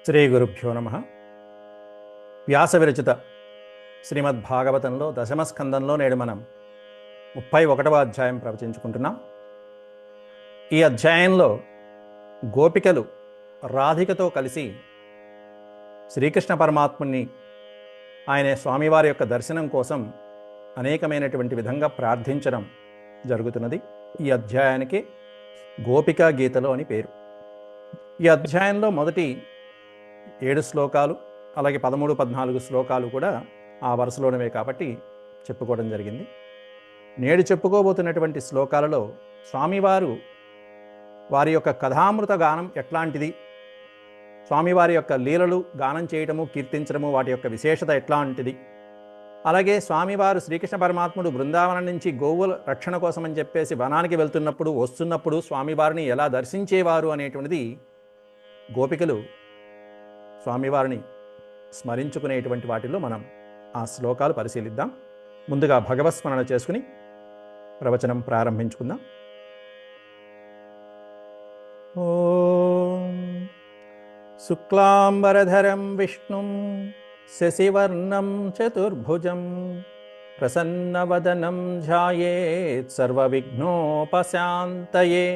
శ్రీ గురుభ్యో నమ. వ్యాస విరచిత శ్రీమద్భాగవతంలో దశమస్కందంలో నేడు మనం 31వ అధ్యాయం ప్రవచించుకుంటున్నాం. ఈ అధ్యాయంలో గోపికలు రాధికతో కలిసి శ్రీకృష్ణ పరమాత్ముని ఆయన స్వామివారి యొక్క దర్శనం కోసం అనేకమైనటువంటి విధంగా ప్రార్థించడం జరుగుతున్నది. ఈ అధ్యాయానికి గోపికా గీతలు అని పేరు. ఈ అధ్యాయంలో మొదటి 7 శ్లోకాలు అలాగే 13, 14 శ్లోకాలు కూడా ఆ వరుసలోనవే కాబట్టి చెప్పుకోవడం జరిగింది. నేడు చెప్పుకోబోతున్నటువంటి శ్లోకాలలో స్వామివారు వారి యొక్క కథామృత గానం ఎట్లాంటిది, స్వామివారి యొక్క లీలలు గానం చేయటము, కీర్తించడము, వాటి యొక్క విశేషత ఎట్లాంటిది, అలాగే స్వామివారు శ్రీకృష్ణ పరమాత్ముడు బృందావనం నుంచి గోవుల రక్షణ కోసం అని చెప్పేసి వనానికి వెళ్తున్నప్పుడు వస్తున్నప్పుడు స్వామివారిని ఎలా దర్శించేవారు అనేటువంటిది గోపికలు స్వామివారిని స్మరించుకునేటువంటి వాటిల్లో మనం ఆ శ్లోకాలు పరిశీలిద్దాం. ముందుగా భగవత్స్మరణ చేసుకుని ప్రవచనం ప్రారంభించుకుందాం. ఓం శుక్లాంబరధరం విష్ణుం శశివర్ణం చతుర్భుజం ప్రసన్నవదనం ధ్యాయేత్ సర్వవిఘ్నోపశాంతయే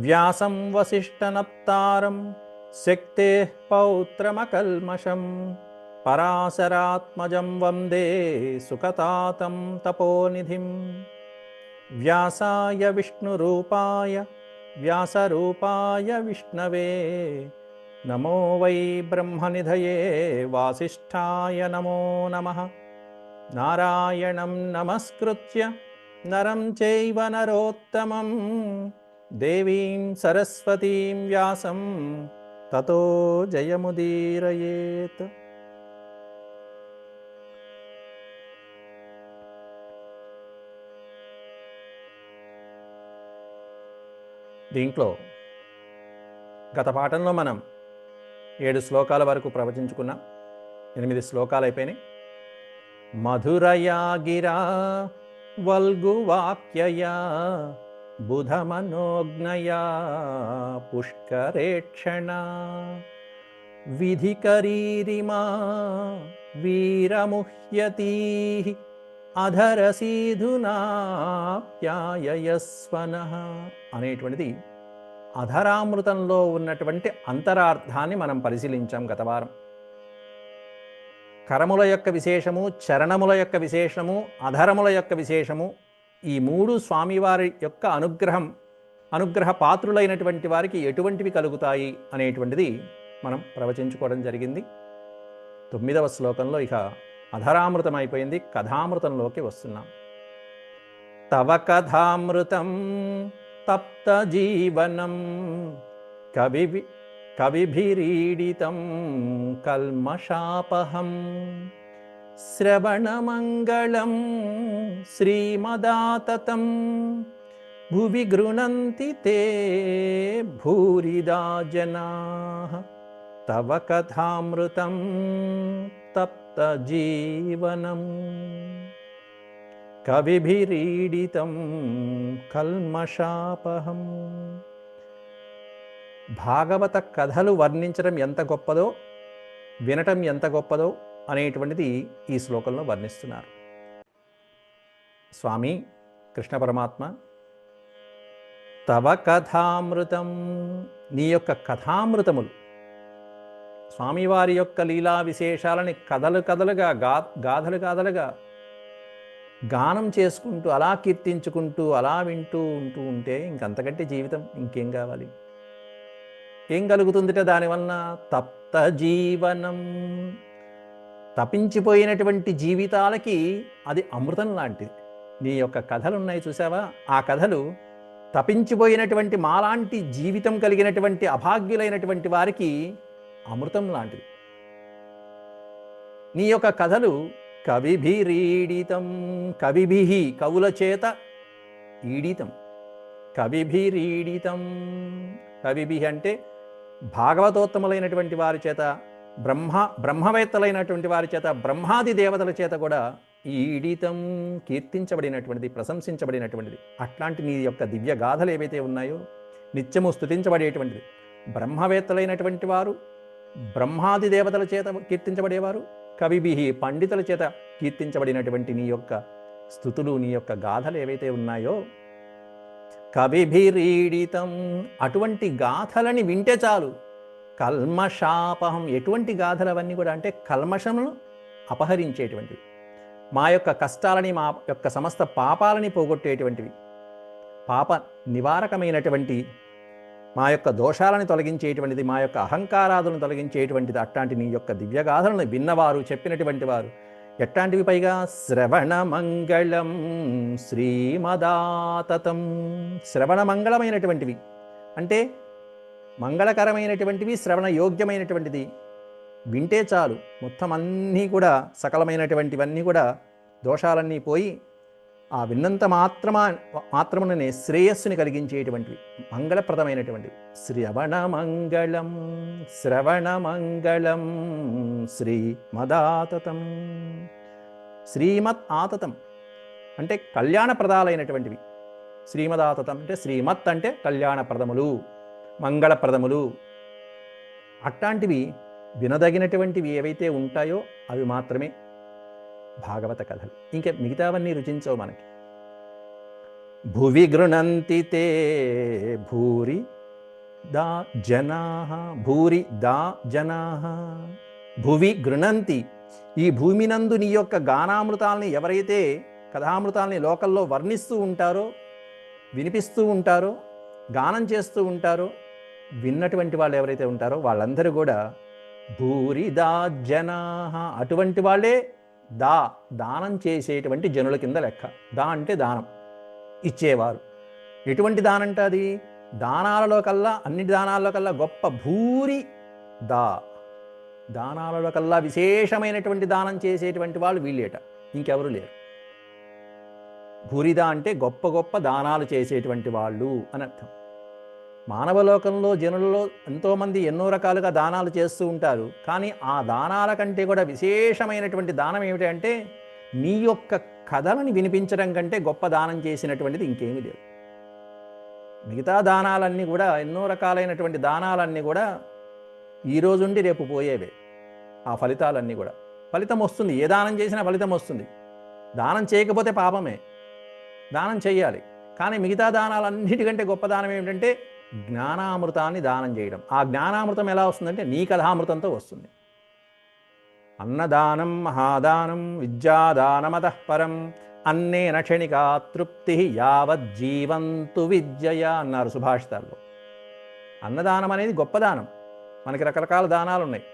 వ్యాసం వసిష్ఠనప్తారం శక్తేః పౌత్రమకల్మషం పరాశరాత్మజం వందే సుఖతాతం తపోనిధిం వ్యాసాయ విష్ణురూపాయ వ్యాసరూపాయ విష్ణవే నమో వై బ్రహ్మనిధయే వాసిష్ఠాయ నమో నమః. నారాయణం నమస్కృత్య నరం చైవ నరోత్తమం దేవీం సరస్వతీం వ్యాసం తతో జయముదీరయేత్. దీంట్లో గత పాఠంలో మనం 7 శ్లోకాల వరకు ప్రవచించుకున్నాం. 8 శ్లోకాలు అయిపోయినాయి. మధురయా గిరా వల్గువాక్యయా బుధమనోజ్ఞయా పుష్కరేక్షణ విధికరీరిమా వీరముహ్యతీ అధరసీధునాప్యాయస్వనః అనేటువంటిది అధరామృతంలో ఉన్నటువంటి అంతరార్థాన్ని మనం పరిశీలించాం గత వారం. కరముల యొక్క విశేషము, చరణముల యొక్క విశేషము, అధరముల యొక్క విశేషము, ఈ 3 స్వామివారి యొక్క అనుగ్రహ పాత్రులైనటువంటి వారికి ఎటువంటివి కలుగుతాయి అనేటువంటిది మనం ప్రవచించుకోవడం జరిగింది. 9వ శ్లోకంలో ఇక అధరామృతం అయిపోయింది, కథామృతంలోకి వస్తున్నాం. తవ కథామృతం తప్త జీవనం కవిభిరీడితం కల్మషాపహం శ్రవణమంగళం శ్రీమదాతతం భువి గృణంతి తే భూరిదా జనాః తవ కథామృతం తప్త జీవనం కవిభిరీడితం కల్మషాపహం. భాగవత కథలు వర్ణించడం ఎంత గొప్పదో, వినటం ఎంత గొప్పదో అనేటువంటిది ఈ శ్లోకంలో వర్ణిస్తున్నారు. స్వామి కృష్ణ పరమాత్మ తవ కథామృతం, నీ యొక్క కథామృతములు, స్వామివారి యొక్క లీలా విశేషాలని కథలుగా గాథలుగా గానం చేసుకుంటూ అలా కీర్తించుకుంటూ అలా వింటూ ఉంటే ఇంకంతకంటే జీవితం ఇంకేం కావాలి? ఏం కలుగుతుందిట దానివలన? తప్త జీవనం, తపించిపోయినటువంటి జీవితాలకి అది అమృతం లాంటిది. నీ యొక్క కథలు ఉన్నాయి చూసావా, ఆ కథలు తపించిపోయినటువంటి మాలాంటి జీవితం కలిగినటువంటి అభాగ్యులైనటువంటి వారికి అమృతం లాంటిది. నీ యొక్క కథలు కవిభిరీడితం, కవిభిః కవుల చేత ఈడితం, కవిభిరీడితం, కవిభిః అంటే భాగవతోత్తములైనటువంటి వారి చేత, బ్రహ్మవేత్తలైనటువంటి వారి చేత, బ్రహ్మాది దేవతల చేత కూడా ఈడితం కీర్తించబడినటువంటిది, ప్రశంసించబడినటువంటిది. అట్లాంటి నీ యొక్క దివ్య గాథలు ఏవైతే ఉన్నాయో నిత్యము స్తుతించబడేటువంటిది. బ్రహ్మవేత్తలైనటువంటి వారు, బ్రహ్మాది దేవతల చేత కీర్తించబడేవారు, కవిభిహి పండితుల చేత కీర్తించబడినటువంటి నీ యొక్క స్థుతులు, నీ యొక్క గాథలు ఏవైతే ఉన్నాయో, కవిభిరీడితం, అటువంటి గాథలని వింటే చాలు. కల్మషాపహం, ఎటువంటి గాథలు అవన్నీ కూడా అంటే కల్మషమును అపహరించేటువంటివి, మా యొక్క కష్టాలని, మా యొక్క సమస్త పాపాలని పోగొట్టేటువంటివి, పాప నివారకమైనటువంటి, మా యొక్క దోషాలను తొలగించేటువంటిది, మా యొక్క అహంకారాదులను తొలగించేటువంటిది. అట్లాంటి నీ యొక్క దివ్యగాథలను విన్నవారు, చెప్పినటువంటి వారు ఎట్లాంటివి? పైగా శ్రవణ మంగళం శ్రీమదాతతం, శ్రవణ మంగళమైనటువంటివి అంటే మంగళకరమైనటువంటివి, శ్రవణ యోగ్యమైనటువంటిది. వింటే చాలు మొత్తం అన్నీ కూడా, సకలమైనటువంటివన్నీ కూడా దోషాలన్నీ పోయి ఆ విన్నంత మాత్రముననే శ్రేయస్సుని కలిగించేటువంటివి, మంగళప్రదమైనటువంటివి. శ్రవణ మంగళం, శ్రవణ మంగళం శ్రీమదాతతం. శ్రీమత్ ఆతతం అంటే కళ్యాణప్రదాలైనటువంటివి. శ్రీమదాతతం అంటే శ్రీమత్ అంటే కళ్యాణప్రదములు, మంగళప్రదములు. అట్లాంటివి వినదగినటువంటివి ఏవైతే ఉంటాయో అవి మాత్రమే భాగవత కథలు. ఇంకా మిగతావన్నీ రుచించవు మనకి. భువి గృణంతి తే భూరి దా జనాః, భూరి దా జనాః, భువి గృణంతి, ఈ భూమినందు నీ యొక్క గానామృతాలని ఎవరైతే, కథామృతాలని లోకల్లో వర్ణిస్తూ ఉంటారో, వినిపిస్తూ ఉంటారో, గానం చేస్తూ ఉంటారో, విన్నటువంటి వాళ్ళు ఎవరైతే ఉంటారో వాళ్ళందరూ కూడా భూరి దా జనాః, అటువంటి వాళ్ళే దానం చేసేటువంటి జనుల కింద లెక్క. దా అంటే దానం ఇచ్చేవారు. ఎటువంటి దానంట అది? దానాలలో కల్లా, అన్ని దానాల్లో కల్లా గొప్ప భూరి దానాలలో కల్లా విశేషమైనటువంటి దానం చేసేటువంటి వాళ్ళు వీళ్ళేట, ఇంకెవరు లేరు. భూరిదా అంటే గొప్ప గొప్ప దానాలు చేసేటువంటి వాళ్ళు అని అర్థం. మానవలోకంలో జనులలో ఎంతోమంది ఎన్నో రకాలుగా దానాలు చేస్తూ ఉంటారు. కానీ ఆ దానాల కంటే కూడా విశేషమైనటువంటి దానం ఏమిటి అంటే, నీ యొక్క కథలని వినిపించడం కంటే గొప్ప దానం చేసినటువంటిది ఇంకేమీ లేదు. మిగతా దానాలన్నీ కూడా, ఎన్నో రకాలైనటువంటి దానాలన్నీ కూడా ఈరోజుండి రేపు పోయేవే. ఆ ఫలితాలన్నీ కూడా, ఫలితం వస్తుంది, ఏ దానం చేసినా ఫలితం వస్తుంది. దానం చేయకపోతే పాపమే, దానం చెయ్యాలి. కానీ మిగతా దానాలన్నిటికంటే గొప్ప దానం ఏమిటంటే జ్ఞానామృతాన్ని దానం చేయడం. ఆ జ్ఞానామృతం ఎలా వస్తుందంటే నీ కథామృతంతో వస్తుంది. అన్నదానం మహాదానం విద్యాదానమతః పరం అన్నేన క్షణికా తృప్తి యావజ్జీవంతు విద్యయ అన్నారు సుభాషితాల్లో. అన్నదానం అనేది గొప్ప దానం. మనకి రకరకాల దానాలు ఉన్నాయి.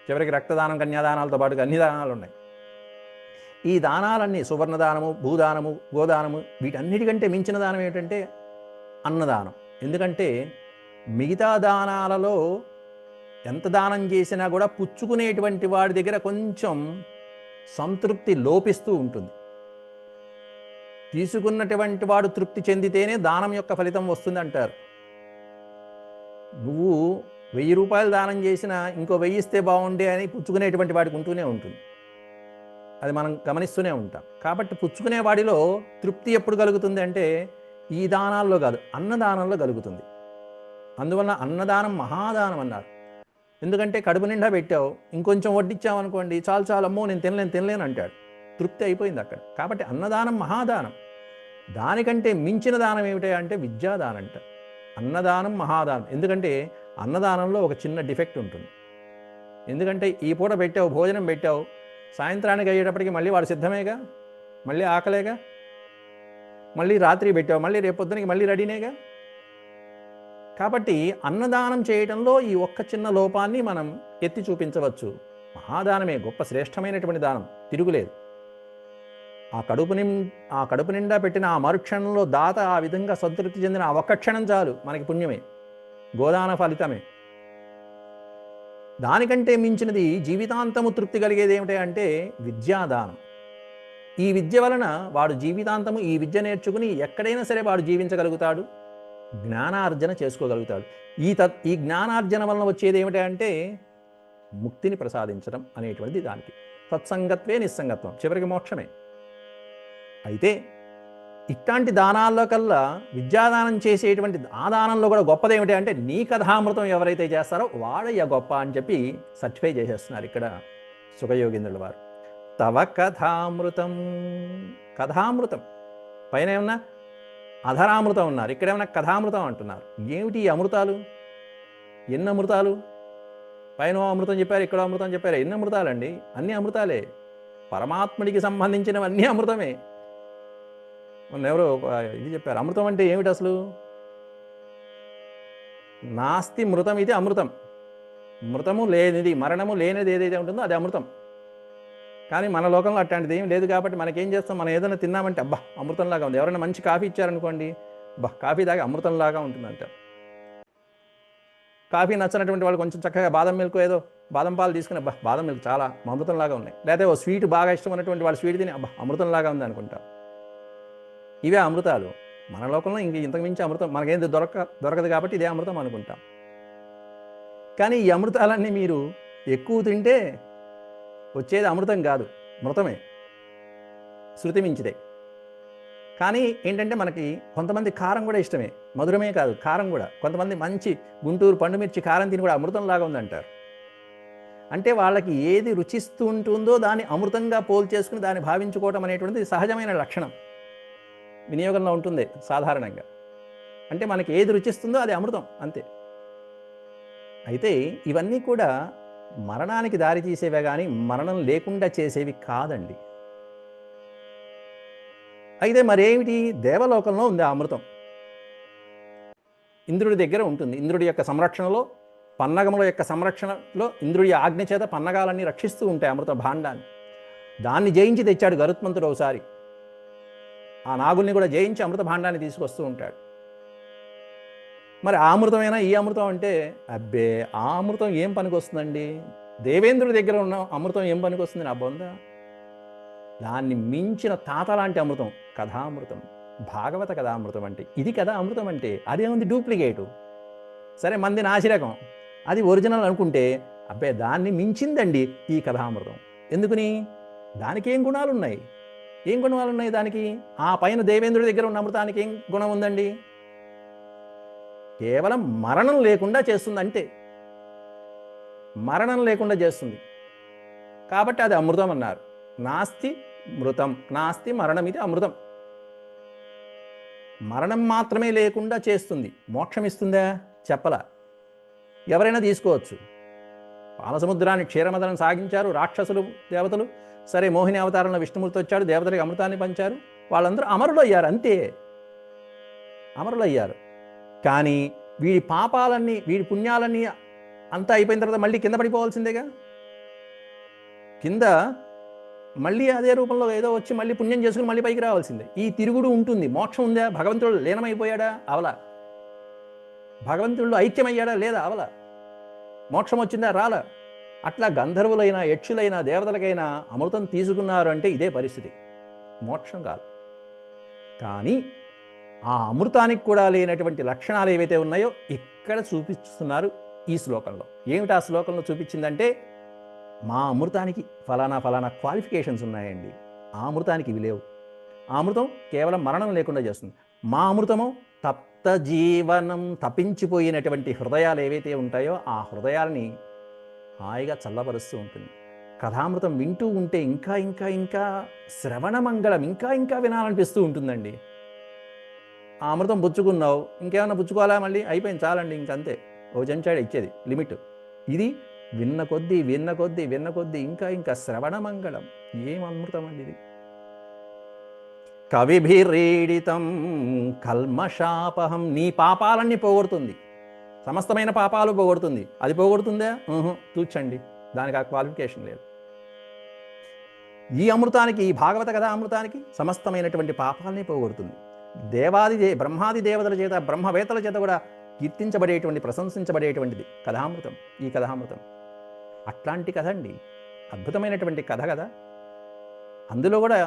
చివరికి రక్తదానం, కన్యాదానాలతో పాటుగా అన్ని దానాలు ఉన్నాయి. ఈ దానాలన్నీ సువర్ణదానము, భూదానము, గోదానము, వీటన్నిటికంటే మించిన దానం ఏమిటంటే అన్నదానం. ఎందుకంటే మిగతా దానాలలో ఎంత దానం చేసినా కూడా పుచ్చుకునేటువంటి వాడి దగ్గర కొంచెం సంతృప్తి లోపిస్తూ ఉంటుంది. తీసుకున్నటువంటి వాడు తృప్తి చెందితేనే దానం యొక్క ఫలితం వస్తుంది అంటారు. నువ్వు 1000 రూపాయలు దానం చేసినా ఇంకో 1000 ఇస్తే బాగుండే అని పుచ్చుకునేటువంటి వాడికి ఉంటూనే ఉంటుంది. అది మనం గమనిస్తూనే ఉంటాం. కాబట్టి పుచ్చుకునే వాడిలో తృప్తి ఎప్పుడు కలుగుతుంది అంటే ఈ దానాల్లో కాదు, అన్నదానంలో కలుగుతుంది. అందువల్ల అన్నదానం మహాదానం అన్నారు. ఎందుకంటే కడుపు నిండా పెట్టావు, ఇంకొంచెం వడ్డిచ్చామనుకోండి, చాలు చాలు, అమ్మో నేను తినలేను అంటాడు. తృప్తి అయిపోయింది అక్కడ. కాబట్టి అన్నదానం మహాదానం. దానికంటే మించిన దానం ఏమిటి అంటే విద్యాదానం అంట. అన్నదానం మహాదానం. ఎందుకంటే అన్నదానంలో ఒక చిన్న డిఫెక్ట్ ఉంటుంది. ఎందుకంటే ఈ పూట పెట్టావు, భోజనం పెట్టావు, సాయంత్రానికి అయ్యేటప్పటికి మళ్ళీ వాడు సిద్ధమేగా, మళ్ళీ ఆకలేగా, మళ్ళీ రాత్రి పెట్టావు, మళ్ళీ రేపొద్దునికి మళ్ళీ రెడీనేగా. కాబట్టి అన్నదానం చేయడంలో ఈ ఒక్క చిన్న లోపాన్ని మనం ఎత్తి చూపించవచ్చు. మహాదానమే గొప్ప శ్రేష్టమైనటువంటి దానం, తిరుగులేదు. ఆ కడుపు నిండా పెట్టిన ఆ మరుక్షణంలో దాత ఆ విధంగా సంతృప్తి చెందిన ఆ ఒక్క క్షణం చాలు మనకి పుణ్యమే, గోదాన ఫలితమే. దానికంటే మించినది జీవితాంతము తృప్తి కలిగేది ఏమిటి అంటే విద్యాదానం. ఈ విద్య వలన వాడు జీవితాంతము ఈ విద్య నేర్చుకుని ఎక్కడైనా సరే వాడు జీవించగలుగుతాడు, జ్ఞానార్జన చేసుకోగలుగుతాడు. ఈ జ్ఞానార్జన వలన వచ్చేది ఏమిటి అంటే ముక్తిని ప్రసాదించడం అనేటువంటిది దానికి. సత్సంగత్వే నిస్సంగత్వం, చివరికి మోక్షమే. అయితే ఇట్లాంటి దానాల్లో కల్లా విద్యాదానం చేసేటువంటి ఆ దానంలో కూడా గొప్పది ఏమిటి అంటే నీ కథామృతం ఎవరైతే చేస్తారో వాడయ్య గొప్ప అని చెప్పి సర్టిఫై చేసేస్తున్నారు ఇక్కడ సుఖయోగీంద్రుల వారు. తవ కథామృతం, కథామృతం పైన ఏమన్నా అధరామృతం ఉన్నారు, ఇక్కడేమన్నా కథామృతం అంటున్నారు. ఏమిటి ఈ అమృతాలు? ఎన్ని అమృతాలు? పైన అమృతం చెప్పారు, ఇక్కడ అమృతం చెప్పారు. ఎన్ని అమృతాలండి? అన్ని అమృతాలే, పరమాత్ముడికి సంబంధించినవన్నీ అమృతమే. మొన్న ఎవరో ఇది చెప్పారు, అమృతం అంటే ఏమిటి అసలు? నాస్తి మృతం ఇది అమృతం. మృతము లేనిది, మరణము లేనిది ఏదైతే ఉంటుందో అది అమృతం. కానీ మన లోకంలో అట్లాంటిది ఏం లేదు కాబట్టి మనకేం చేస్తాం, మనం ఏదైనా తిన్నామంటే అబ్బా అమృతంలాగా ఉంది. ఎవరైనా మంచి కాఫీ ఇచ్చారనుకోండి, అబ్బా కాఫీ తాగి అమృతంలాగా ఉంటుందంట. కాఫీ నచ్చినటువంటి వాళ్ళు కొంచెం చక్కగా బాదం మిల్క్ ఏదో బాదం పాలు తీసుకుని అబ్బా బాదం మిల్క్ చాలా అమృతంలాగా ఉన్నాయి. లేకపోతే ఓ స్వీట్ బాగా ఇష్టం ఉన్నటువంటి వాళ్ళు స్వీట్ తిని అబ్బా అమృతంలాగా ఉంది అనుకుంటా. ఇవే అమృతాలు. మన లోకంలో ఇంతకు మించి అమృతం మనకేం దొరకదు కాబట్టి ఇదే అమృతం అనుకుంటాం. కానీ ఈ అమృతాలన్నీ మీరు ఎక్కువ తింటే వచ్చేది అమృతం కాదు, మృతమే, శృతి మించిదే. కానీ ఏంటంటే మనకి కొంతమంది కారం కూడా ఇష్టమే, మధురమే కాదు కారం కూడా. కొంతమంది మంచి గుంటూరు పండుమిర్చి కారం తిని కూడా అమృతంలాగా ఉందంటారు. అంటే వాళ్ళకి ఏది రుచిస్తూ ఉంటుందో దాన్ని అమృతంగా పోల్ చేసుకుని దాన్ని భావించుకోవడం అనేటువంటిది సహజమైన లక్షణం, వినియోగంలో ఉంటుంది సాధారణంగా. అంటే మనకి ఏది రుచిస్తుందో అది అమృతం అంతే. అయితే ఇవన్నీ కూడా మరణానికి దారి తీసేవే కానీ మరణం లేకుండా చేసేవి కాదండి. అయితే మరేమిటి? దేవలోకంలో ఉంది ఆ అమృతం, ఇంద్రుడి దగ్గర ఉంటుంది. ఇంద్రుడి యొక్క సంరక్షణలో, పన్నగముల యొక్క సంరక్షణలో ఇంద్రుడి ఆజ్ఞ చేత పన్నగాలన్నీ రక్షిస్తూ ఉంటాయి అమృత భాండాన్ని. దాన్ని జయించి తెచ్చాడు గరుత్మంతుడు ఒకసారి. ఆ నాగుల్ని కూడా జయించి అమృత భాండాన్ని తీసుకొస్తూ ఉంటాడు. మరి ఆ అమృతమైనా ఈ అమృతం అంటే అబ్బే ఆ అమృతం ఏం పనికి వస్తుందండి? దేవేంద్రుడి దగ్గర ఉన్న అమృతం ఏం పనికి వస్తుంది నా బొంద? దాన్ని మించిన తాత లాంటి అమృతం కథామృతం, భాగవత కథామృతం అంటే ఇది. కథా అమృతం అంటే అదేముంది డూప్లికేటు. సరే మంది నాసిరకం, అది ఒరిజినల్ అనుకుంటే అబ్బే దాన్ని మించిందండి ఈ కథామృతం. ఎందుకని? దానికి ఏం గుణాలు ఉన్నాయి? ఏం గుణాలు ఉన్నాయి దానికి? ఆ పైన దేవేంద్రుడి దగ్గర ఉన్న అమృతానికి ఏం గుణం ఉందండి? కేవలం మరణం లేకుండా చేస్తుంది అంతే. మరణం లేకుండా చేస్తుంది కాబట్టి అది అమృతం అన్నారు. నాస్తి మృతం, నాస్తి మరణం, ఇది అమృతం. మరణం మాత్రమే లేకుండా చేస్తుంది, మోక్షం ఇస్తుందా? చెప్పలా. ఎవరైనా తీసుకోవచ్చు. పాలసముద్రాన్ని క్షీరమదనం సాగించారు రాక్షసులు దేవతలు. సరే మోహిని అవతారంలో విష్ణుమూర్తి వచ్చాడు, దేవతలకు అమృతాన్ని పంచారు, వాళ్ళందరూ అమరులు అయ్యారు అంతే, అమరులు అయ్యారు. కానీ వీడి పాపాలన్నీ వీడి పుణ్యాలన్నీ అంతా అయిపోయిన తర్వాత మళ్ళీ కింద పడిపోవాల్సిందేగా. కింద మళ్ళీ అదే రూపంలో ఏదో వచ్చి మళ్ళీ పుణ్యం చేసుకుని మళ్ళీ పైకి రావాల్సిందే. ఈ తిరుగుడు ఉంటుంది. మోక్షం ఉందా? భగవంతుడు లీనమైపోయాడా? అవలా. భగవంతుడు ఐక్యమయ్యాడా? లేదా? అవలా. మోక్షం వచ్చిందా? రాలా. అట్లా గంధర్వులైనా యక్షులైనా దేవతలకైనా అమృతం తీసుకున్నారు అంటే ఇదే పరిస్థితి, మోక్షం కాదు. కానీ ఆ అమృతానికి కూడా లేనటువంటి లక్షణాలు ఏవైతే ఉన్నాయో ఇక్కడ చూపిస్తున్నారు ఈ శ్లోకంలో. ఏమిటి ఆ శ్లోకంలో చూపించిందంటే, మా అమృతానికి ఫలానా ఫలానా క్వాలిఫికేషన్స్ ఉన్నాయండి, ఆ అమృతానికి ఇవి లేవు. ఆ అమృతం కేవలం మరణం లేకుండా చేస్తుంది. మా అమృతము తప్త జీవనం, తపించిపోయినటువంటి హృదయాలు ఏవైతే ఉంటాయో ఆ హృదయాల్ని హాయిగా చల్లబరుస్తూ ఉంటుంది. కథామృతం వింటూ ఉంటే ఇంకా ఇంకా ఇంకా శ్రవణ మంగళం, ఇంకా ఇంకా వినాలనిపిస్తూ ఉంటుందండి. ఆ అమృతం పుచ్చుకున్నావు, ఇంకేమన్నా పుచ్చుకోవాలా? మళ్ళీ అయిపోయింది, చాలండి ఇంకంతే. ఓ చెంచాడు ఇచ్చేది లిమిట్. ఇది విన్న కొద్దీ విన్న కొద్దీ విన్న కొద్దీ ఇంకా ఇంకా శ్రవణ మంగళం. ఏం అమృతం అండి ఇది! కవిభిరీడితం కల్మషాపహం, నీ పాపాలన్నీ పోగొడుతుంది, సమస్తమైన పాపాలు పోగొడుతుంది. అది పోగొడుతుందా? తూచండి, దానికి ఆ క్వాలిఫికేషన్ లేదు. ఈ అమృతానికి, ఈ భాగవత కథా అమృతానికి సమస్తమైనటువంటి పాపాలని పోగొడుతుంది. బ్రహ్మాది దేవతల చేత, బ్రహ్మవేత్తల చేత కూడా కీర్తించబడేటువంటి, ప్రశంసించబడేటువంటిది కథామృతం, ఈ కథామృతం. అట్లాంటి కథ అండి, అద్భుతమైనటువంటి కథ కదా. అందులో కూడా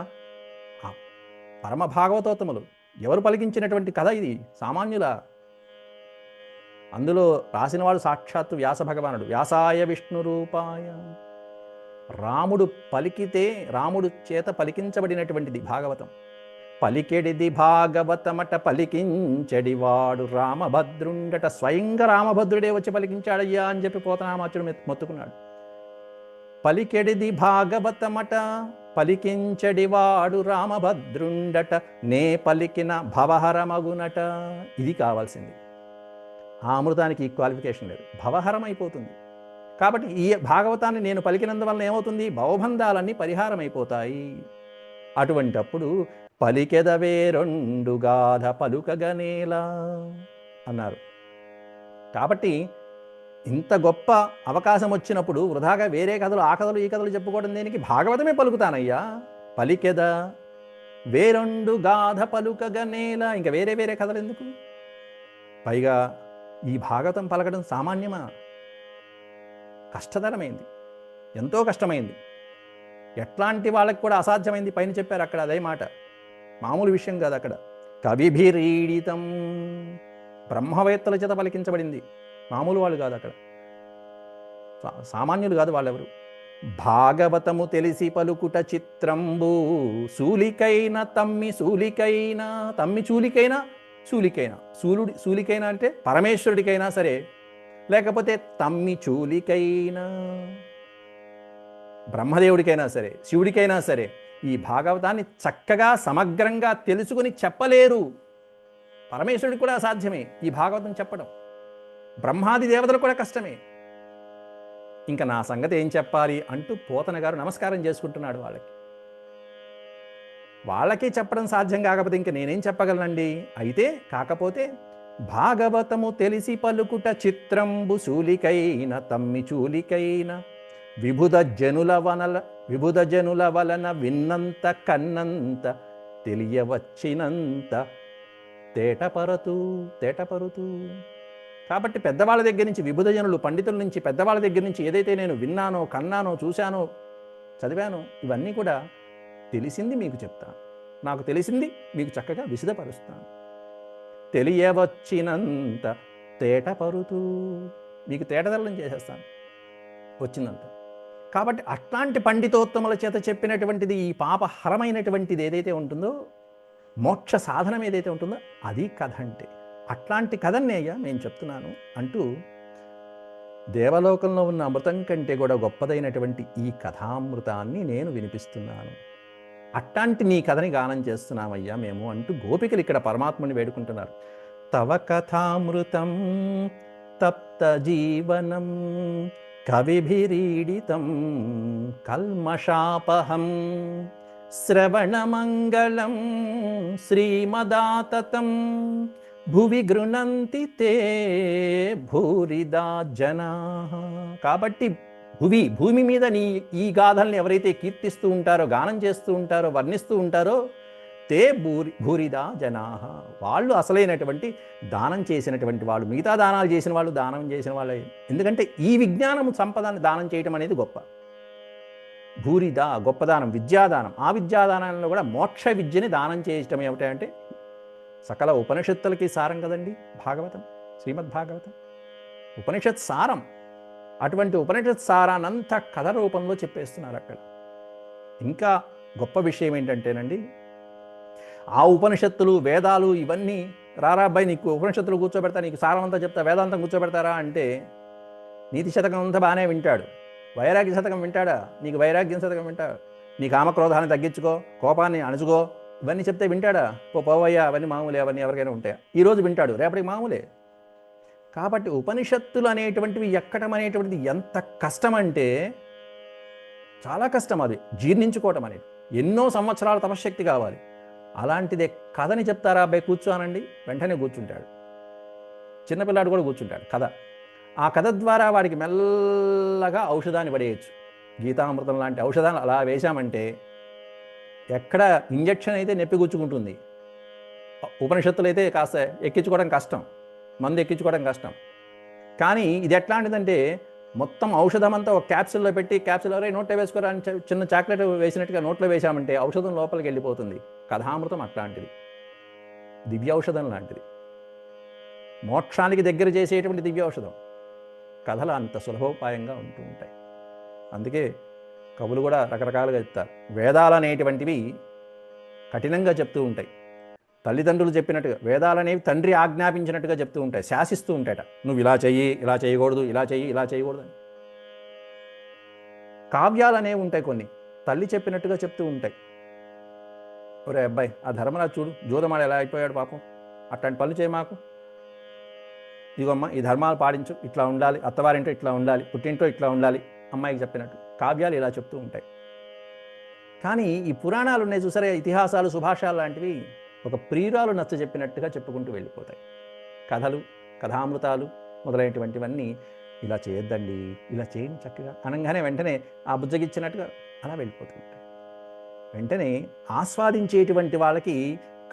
పరమ భాగవతోత్తములు ఎవరు పలికించినటువంటి కథ ఇది, సామాన్యుల. అందులో రాసినవాడు సాక్షాత్తు వ్యాస భగవానుడు. వ్యాసాయ విష్ణు రూపాయ, రాముడు పలికితే రాముడు చేత పలికించబడినటువంటిది భాగవతం. పలికెడిది భాగవతమట పలికించడివాడు రామభద్రుండట. స్వయంగా రామభద్రుడే వచ్చి పలికించాడయ్యా అని చెప్పి పోతనామాచుడు మొత్తుకున్నాడు. పలికెడిది భాగవతమట పలికించడివాడు రామభద్రుండట, నే పలికిన భవహరమగునట. ఇది కావాల్సింది. ఆ అమృతానికి ఈ క్వాలిఫికేషన్ లేదు, భవహరం అయిపోతుంది. కాబట్టి ఈ భాగవతాన్ని నేను పలికినందువలన ఏమవుతుంది? భవబంధాలన్నీ పరిహారం అయిపోతాయి. అటువంటప్పుడు పలికెదవే రెండు గాథ పలుకగనేలా అన్నారు. కాబట్టి ఇంత గొప్ప అవకాశం వచ్చినప్పుడు వృధాగా వేరే కథలు, ఆ కథలు, ఈ కథలు చెప్పుకోవడం దేనికి? భాగవతమే పలుకుతానయ్యా. పలికెద వేరొండు గాథ పలుకగనేలా, ఇంకా వేరే వేరే కథలు ఎందుకు? పైగా ఈ భాగవతం పలకడం సామాన్యమా? కష్టతరమైంది, ఎంతో కష్టమైంది. ఎట్లాంటి వాళ్ళకి కూడా అసాధ్యమైంది పైన చెప్పారు అక్కడ. అదే మాట, మామూలు విషయం కాదు. అక్కడ కవిభిరీడితం, బ్రహ్మవేత్తల చేత పలికించబడింది, మామూలు వాళ్ళు కాదు. అక్కడ సామాన్యులు కాదు వాళ్ళెవరు. భాగవతము తెలిసి పలుకుట చిత్రంబు, సూలికైన తమ్మి సూలికైనా, తమ్మి చూలికైనా సూలికైనా, సూలికైనా అంటే పరమేశ్వరుడికైనా సరే, లేకపోతే తమ్మి చూలికైనా బ్రహ్మదేవుడికైనా సరే, శివుడికైనా సరే, ఈ భాగవతాన్ని చక్కగా సమగ్రంగా తెలుసుకుని చెప్పలేరు. పరమేశ్వరుడికి కూడా అసాధ్యమే ఈ భాగవతం చెప్పడం. బ్రహ్మాది దేవతలు కూడా కష్టమే. ఇంకా నా సంగతి ఏం చెప్పాలి అంటూ పోతన గారు నమస్కారం చేసుకుంటున్నాడు వాళ్ళకి. వాళ్ళకి చెప్పడం సాధ్యం కాకపోతే ఇంక నేనేం చెప్పగలనండి? అయితే కాకపోతే భాగవతము తెలిసి పలుకుట చిత్రంబు, సూలికైన తమ్మి చూలికైన, విభుద జనుల వలన విన్నంత కన్నంత, తెలియవచ్చినంత తేటపరుతూ. కాబట్టి పెద్దవాళ్ళ దగ్గర నుంచి, విభుద జనులు పండితుల నుంచి, పెద్దవాళ్ళ దగ్గర నుంచి ఏదైతే నేను విన్నానో, కన్నానో, చూశానో, చదివానో, ఇవన్నీ కూడా తెలిసింది మీకు చెప్తాను. నాకు తెలిసింది మీకు చక్కగా విశదపరుస్తాను. తెలియవచ్చినంత తేటపరుతూ, మీకు తేటతెల్లం చేసేస్తాను వచ్చినంత. కాబట్టి అట్లాంటి పండితోత్తముల చేత చెప్పినటువంటిది, ఈ పాపహరమైనటువంటిది ఏదైతే ఉంటుందో, మోక్ష సాధనం ఏదైతే ఉంటుందో, అది కథ అంటే. అట్లాంటి కథనే అయ్యా నేను చెప్తున్నాను అంటూ, దేవలోకంలో ఉన్న అమృతం కంటే కూడా గొప్పదైనటువంటి ఈ కథామృతాన్ని నేను వినిపిస్తున్నాను. అట్లాంటి నీ కథని గానం చేస్తున్నామయ్యా మేము అంటూ గోపికలు ఇక్కడ పరమాత్మని వేడుకుంటున్నారు. తవ కథామృతం తప్త జీవనం కవిభిరీడితం కల్మషాపహం, శ్రవణమంగళం శ్రీమదాతతం, భువి గృణంతి తే భూరిదా జనా. కాబట్టి భూమి మీద నీ ఈ గాథల్ని ఎవరైతే కీర్తిస్తూ ఉంటారో, గానం చేస్తూ ఉంటారో, వర్ణిస్తూ ఉంటారో, తే భూరిదా జనా, వాళ్ళు అసలైనటువంటి దానం చేసినటువంటి వాళ్ళు. మిగతా దానాలు చేసిన వాళ్ళు దానం చేసిన వాళ్ళే. ఎందుకంటే ఈ విజ్ఞానం సంపదాన్ని దానం చేయటం అనేది గొప్ప. భూరిదా గొప్పదానం, విద్యాదానం. ఆ విద్యాదానంలో కూడా మోక్ష విద్యని దానం చేయటం ఏమిటంటే సకల ఉపనిషత్తులకి సారం కదండి భాగవతం, శ్రీమద్భాగవతం ఉపనిషత్ సారం. అటువంటి ఉపనిషత్ సారానంతా కథ రూపంలో చెప్పేస్తున్నారు అక్కడ. ఇంకా గొప్ప విషయం ఏంటంటేనండి, ఆ ఉపనిషత్తులు, వేదాలు ఇవన్నీ రారాబ్బాయి నీకు ఉపనిషత్తులు కూర్చోబెడతా, నీకు సారమంతా చెప్తా, వేదాంతం కూర్చోబెడతారా అంటే నీతి శతకం అంతా బాగానే వింటాడు. వైరాగ్య శతకం వింటాడా? నీకు వైరాగ్యం శతకం వింటాడు. నీ కామక్రోధాన్ని తగ్గించుకో, కోపాన్ని అణుచుకో, ఇవన్నీ చెప్తే వింటాడా? పోవయ్యా అవన్నీ మామూలే, అవన్నీ ఎవరికైనా ఉంటాయా? ఈరోజు వింటాడు, రేపటికి మామూలే. కాబట్టి ఉపనిషత్తులు అనేటువంటివి ఎక్కడం అనేటువంటిది ఎంత కష్టం అంటే చాలా కష్టం. అది జీర్ణించుకోవటం అనేది ఎన్నో సంవత్సరాల తపశ్శక్తి కావాలి. అలాంటిదే కథని చెప్తారా అబ్బాయి కూర్చోనండి, వెంటనే కూర్చుంటాడు. చిన్నపిల్లాడు కూడా కూర్చుంటాడు. కథ, ఆ కథ ద్వారా వాడికి మెల్లగా ఔషధాన్ని పడేయచ్చు. గీతామృతం లాంటి ఔషధాన్ని అలా వేశామంటే ఎక్కడ ఇంజెక్షన్ అయితే నొప్పి గుచ్చుకుంటుంది, ఉపనిషత్తులు అయితే కాస్త ఎక్కించుకోవడం కష్టం, మందు ఎక్కించుకోవడం కష్టం. కానీ ఇది ఎట్లాంటిదంటే మొత్తం ఔషధం అంతా ఒక క్యాప్సిల్లో పెట్టి, క్యాప్సిల్ ఎవరై నోట్లో వేసుకోరా అని చిన్న చాక్లెట్ వేసినట్టుగా నోట్లో వేశామంటే ఔషధం లోపలికి వెళ్ళిపోతుంది. కథామృతం అట్లాంటిది, దివ్య ఔషధం లాంటిది, మోక్షానికి దగ్గర చేసేటువంటి దివ్య ఔషధం. కథలు అంత సులభోపాయంగా ఉంటూ ఉంటాయి. అందుకే కవులు కూడా రకరకాలుగా చెప్తారు. వేదాలు అనేటువంటివి కఠినంగా చెప్తూ ఉంటాయి. తల్లిదండ్రులు చెప్పినట్టుగా, వేదాలనేవి తండ్రి ఆజ్ఞాపించినట్టుగా చెప్తూ ఉంటాయి, శాసిస్తూ ఉంటాయట. నువ్వు ఇలా చెయ్యి, ఇలా చేయకూడదు, ఇలా చెయ్యి, ఇలా చేయకూడదు అని. కావ్యాలు అనేవి ఉంటాయి కొన్ని, తల్లి చెప్పినట్టుగా చెప్తూ ఉంటాయి. ఒరే అబ్బాయి, ఆ ధర్మరాజు చూడు, జోదమాడు ఎలా అయిపోయాడు పాపం, అట్లాంటి పనులు చేయి మాకు, ఇదిగోమ్మ ఈ ధర్మాలు పాటించు, ఇట్లా ఉండాలి, అత్తవారింటో ఇట్లా ఉండాలి, పుట్టింటో ఇట్లా ఉండాలి, అమ్మాయికి చెప్పినట్టు కావ్యాలు ఇలా చెప్తూ ఉంటాయి. కానీ ఈ పురాణాలు ఉన్నాయి చూసారా, ఇతిహాసాలు, సుభాషాలు లాంటివి ఒక ప్రియురాలు నచ్చ చెప్పినట్టుగా చెప్పుకుంటూ వెళ్ళిపోతాయి. కథలు, కథామృతాలు మొదలైనటువంటివన్నీ ఇలా చేయొద్దండి, ఇలా చేయండి చక్కగా అనగానే వెంటనే ఆ బుజ్జగిచ్చినట్టుగా అలా వెళ్ళిపోతుంటాయి. వెంటనే ఆస్వాదించేటువంటి వాళ్ళకి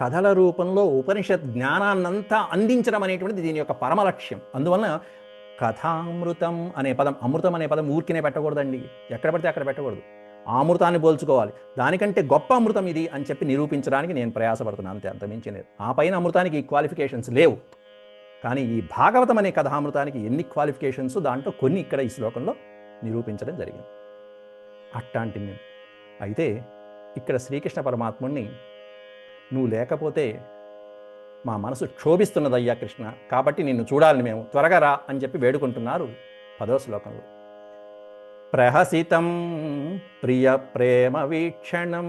కథల రూపంలో ఉపనిషత్ జ్ఞానాన్నంతా అందించడం అనేటువంటిది దీని యొక్క పరమ లక్ష్యం. అందువలన కథామృతం అనే పదం, అమృతం అనే పదం ఊరికినే పెట్టకూడదండి, ఎక్కడ పడితే అక్కడ పెట్టకూడదు. అమృతాన్ని పోల్చుకోవాలి, దానికంటే గొప్ప అమృతం ఇది అని చెప్పి నిరూపించడానికి నేను ప్రయాసపడుతున్నాను, అంతే, అంతమించలేదు. ఆ పైన అమృతానికి ఈ క్వాలిఫికేషన్స్ లేవు. కానీ ఈ భాగవతం అనే కథామృతానికి ఎన్ని క్వాలిఫికేషన్స్, దాంట్లో కొన్ని ఇక్కడ ఈ శ్లోకంలో నిరూపించడం జరిగింది. అట్లాంటి నేను అయితే ఇక్కడ శ్రీకృష్ణ పరమాత్ముడిని, నువ్వు లేకపోతే మా మనసు క్షోభిస్తున్నదయ్యా కృష్ణ, కాబట్టి నిన్ను చూడాలని మేము, త్వరగా రా అని చెప్పి వేడుకుంటున్నారు 10వ శ్లోకంలో. ప్రహసితం ప్రియ ప్రేమ వీక్షణం,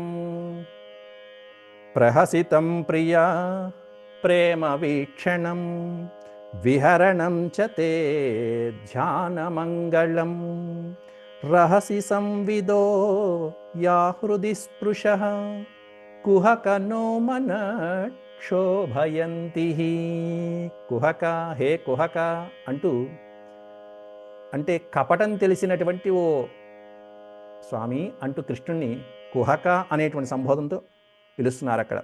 ప్రహసితం ప్రియ ప్రేమ వీక్షణం, విహరణం చ తే ధ్యానమంగళం, రహసి సంవిదో యా హృది స్పృశః, కుహక నో మన క్షోభయంతి. కుహక, హే కుహక అంటూ, అంటే కపటం తెలిసినటువంటి ఓ స్వామి అంటూ కృష్ణుణ్ణి కుహక అనేటువంటి సంబోధంతో పిలుస్తున్నారు అక్కడ.